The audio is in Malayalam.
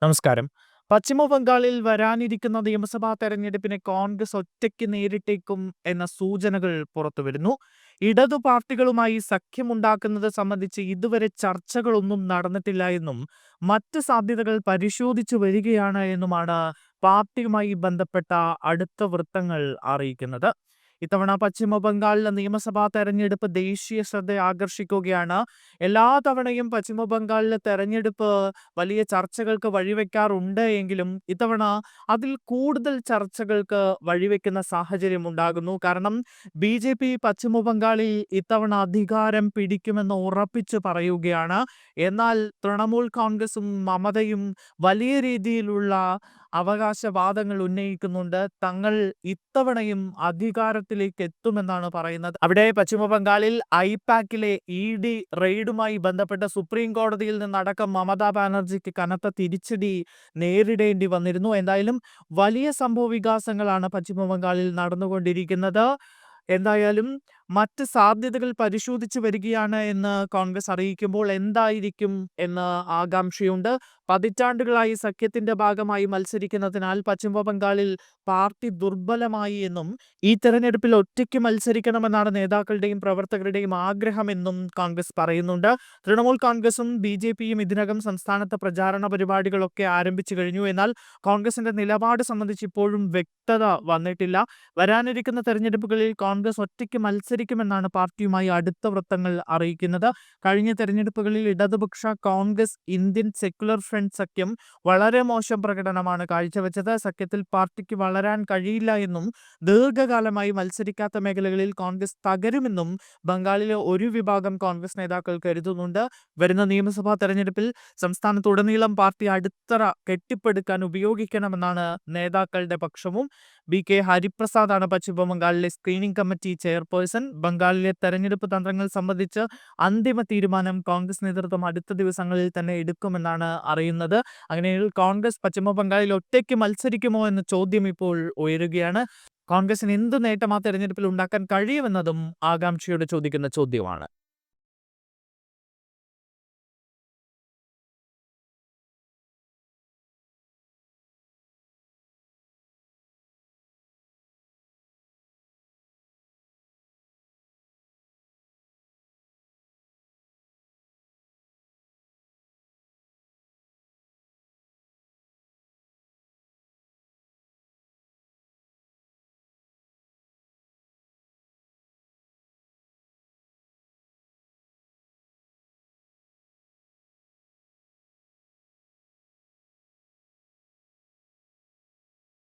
നമസ്കാരം. പശ്ചിമ ബംഗാളിൽ വരാനിരിക്കുന്ന നിയമസഭാ തെരഞ്ഞെടുപ്പിനെ കോൺഗ്രസ് ഒറ്റയ്ക്ക് നേരിട്ടേക്കും എന്ന സൂചനകൾ പുറത്തുവരുന്നു. ഇടതു പാർട്ടികളുമായി സഖ്യമുണ്ടാക്കുന്നത് സംബന്ധിച്ച് ഇതുവരെ ചർച്ചകളൊന്നും നടന്നിട്ടില്ല എന്നും മറ്റ് സാധ്യതകൾ പരിശോധിച്ചു വരികയാണ് എന്നുമാണ് പാർട്ടിയുമായി ബന്ധപ്പെട്ട അടുത്ത വൃത്തങ്ങൾ അറിയിക്കുന്നത്. ഇത്തവണ പശ്ചിമ ബംഗാളിലെ നിയമസഭാ തെരഞ്ഞെടുപ്പ് ദേശീയ ശ്രദ്ധ ആകർഷിക്കുകയാണ്. എല്ലാ തവണയും പശ്ചിമ ബംഗാളിലെ തെരഞ്ഞെടുപ്പ് വലിയ ചർച്ചകൾക്ക് വഴിവെക്കാറുണ്ട് എങ്കിലും ഇത്തവണ അതിൽ കൂടുതൽ ചർച്ചകൾക്ക് വഴിവെക്കുന്ന സാഹചര്യം ഉണ്ടാകുന്നു. കാരണം ബി പശ്ചിമ ബംഗാളിൽ ഇത്തവണ അധികാരം പിടിക്കുമെന്ന് ഉറപ്പിച്ചു പറയുകയാണ്. എന്നാൽ തൃണമൂൽ കോൺഗ്രസും മമതയും വലിയ രീതിയിലുള്ള അവകാശവാദങ്ങൾ ഉന്നയിക്കുന്നുണ്ട്. തങ്ങൾ ഇത്തവണയും അധികാരത്തിലേക്ക് എത്തുമെന്നാണ് പറയുന്നത്. അവിടെ പശ്ചിമ ബംഗാളിൽ ഐപാക്കിലെ ഇ.ഡി. റെയ്ഡുമായി ബന്ധപ്പെട്ട സുപ്രീം കോടതിയിൽ നിന്നടക്കം മമതാ ബാനർജിക്ക് കനത്ത തിരിച്ചടി നേരിടേണ്ടി വന്നിരുന്നു. എന്തായാലും വലിയ സംഭവ വികാസങ്ങളാണ് പശ്ചിമ ബംഗാളിൽ നടന്നുകൊണ്ടിരിക്കുന്നത്. എന്തായാലും മറ്റ് സാധ്യതകൾ പരിശോധിച്ചു വരികയാണ് എന്ന് കോൺഗ്രസ് അറിയിക്കുമ്പോൾ എന്തായിരിക്കും എന്ന ആകാംക്ഷയുണ്ട്. പതിറ്റാണ്ടുകളായി സഖ്യത്തിന്റെ ഭാഗമായി മത്സരിക്കുന്നതിനാൽ പശ്ചിമ ബംഗാളിൽ പാർട്ടി ദുർബലമായി എന്നും ഈ തെരഞ്ഞെടുപ്പിൽ ഒറ്റയ്ക്ക് മത്സരിക്കണമെന്നാണ് നേതാക്കളുടെയും പ്രവർത്തകരുടെയും ആഗ്രഹമെന്നും കോൺഗ്രസ് പറയുന്നുണ്ട്. തൃണമൂൽ കോൺഗ്രസും ബി.ജെ.പിയും ഇതിനകം സംസ്ഥാനത്ത് പ്രചാരണ പരിപാടികളൊക്കെ ആരംഭിച്ചു കഴിഞ്ഞു. എന്നാൽ കോൺഗ്രസിന്റെ നിലപാട് സംബന്ധിച്ച് ഇപ്പോഴും വ്യക്തത വന്നിട്ടില്ല. വരാനിരിക്കുന്ന തെരഞ്ഞെടുപ്പുകളിൽ കോൺഗ്രസ് ഒറ്റയ്ക്ക് മത്സരിക്കുമെന്നാണ് പാർട്ടിയുമായി അടുത്ത വൃത്തങ്ങൾ അറിയിക്കുന്നത്. കഴിഞ്ഞ തെരഞ്ഞെടുപ്പുകളിൽ ഇടതുപക്ഷ കോൺഗ്രസ് ഇന്ത്യൻ സെക്യുലർ ഫ്രണ്ട് സഖ്യം വളരെ മോശം പ്രകടനമാണ് കാഴ്ചവെച്ചത്. സഖ്യത്തിൽ പാർട്ടിക്ക് വളരാൻ കഴിയില്ല എന്നും ദീർഘകാലമായി മത്സരിക്കാത്ത മേഖലകളിൽ കോൺഗ്രസ് തകരുമെന്നും ബംഗാളിലെ ഒരു വിഭാഗം കോൺഗ്രസ് നേതാക്കൾ കരുതുന്നുണ്ട്. വരുന്ന നിയമസഭാ തെരഞ്ഞെടുപ്പിൽ സംസ്ഥാനത്തുടനീളം പാർട്ടി അടിത്തറ കെട്ടിപ്പടുക്കാൻ ഉപയോഗിക്കണമെന്നാണ് നേതാക്കളുടെ പക്ഷവും. ബി.കെ. ഹരിപ്രസാദാണ് പശ്ചിമ ബംഗാളിലെ സ്ക്രീനിംഗ് കമ്മിറ്റി ചെയർപേഴ്സൺ. ബംഗാളിലെ തെരഞ്ഞെടുപ്പ് തന്ത്രങ്ങൾ സംബന്ധിച്ച് അന്തിമ തീരുമാനം കോൺഗ്രസ് നേതൃത്വം അടുത്ത ദിവസങ്ങളിൽ തന്നെ എടുക്കുമെന്നാണ് അറിയുന്നത്. അങ്ങനെയെങ്കിൽ കോൺഗ്രസ് പശ്ചിമ ബംഗാളിൽ ഒറ്റയ്ക്ക് മത്സരിക്കുമോ എന്ന ചോദ്യം ഇപ്പോൾ ഉയരുകയാണ്. കോൺഗ്രസിന് എന്ത് നേട്ടം ആ തെരഞ്ഞെടുപ്പിൽ ഉണ്ടാക്കാൻ കഴിയുമെന്നതും ആകാംക്ഷയോടെ ചോദിക്കുന്ന ചോദ്യമാണ്.